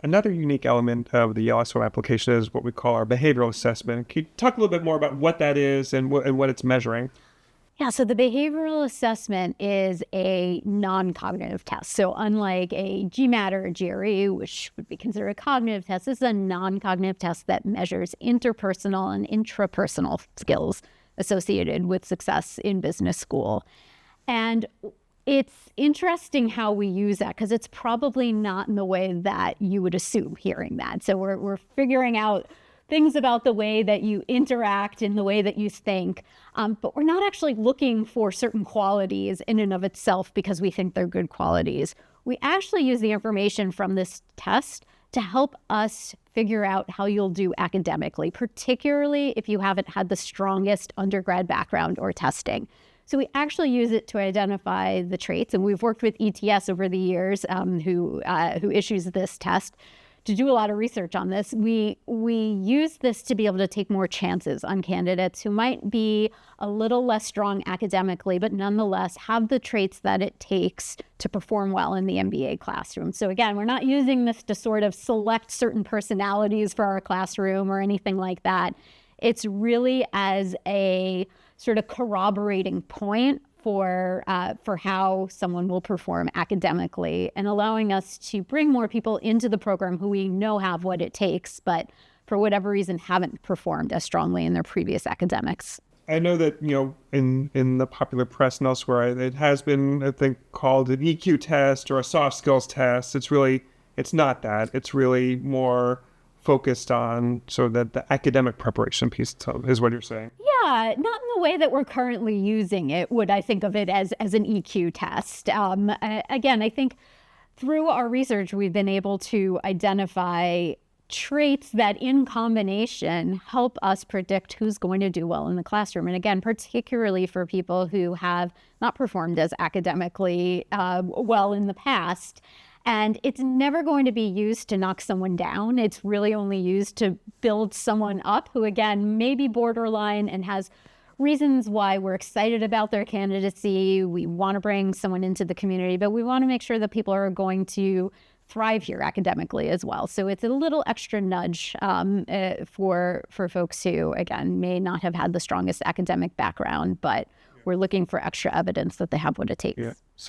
Another unique element of the Yale SOM application is what we call our behavioral assessment. Can you talk a little bit more about what that is and what it's measuring? Yeah, so the behavioral assessment is a non-cognitive test. So unlike a GMAT or a GRE, which would be considered a cognitive test, this is a non-cognitive test that measures interpersonal and intrapersonal skills associated with success in business school. And it's interesting how we use that because it's probably not in the way that you would assume hearing that. So we're figuring out things about the way that you interact and the way that you think, but we're not actually looking for certain qualities in and of itself because we think they're good qualities. We actually use the information from this test to help us figure out how you'll do academically, particularly if you haven't had the strongest undergrad background or testing. So we actually use it to identify the traits, and we've worked with ETS over the years, who issues this test, to do a lot of research on this. We use this to be able to take more chances on candidates who might be a little less strong academically, but nonetheless have the traits that it takes to perform well in the MBA classroom. So again, we're not using this to sort of select certain personalities for our classroom or anything like that. It's really as a sort of corroborating point for how someone will perform academically and allowing us to bring more people into the program who we know have what it takes, but for whatever reason haven't performed as strongly in their previous academics. I know that, in the popular press and elsewhere, it has been, I think, called an EQ test or a soft skills test. It's not that. It's really more focused on sort of the academic preparation piece is what you're saying. Yeah, not in the way that we're currently using it would I think of it as an EQ test. Again, I think through our research, we've been able to identify traits that in combination help us predict who's going to do well in the classroom. And again, particularly for people who have not performed as academically well in the past. And it's never going to be used to knock someone down. It's really only used to build someone up who, again, may be borderline and has reasons why we're excited about their candidacy. We want to bring someone into the community, but we want to make sure that people are going to thrive here academically as well. So it's a little extra nudge for folks who, again, may not have had the strongest academic background, but we're looking for extra evidence that they have what it takes. Yeah.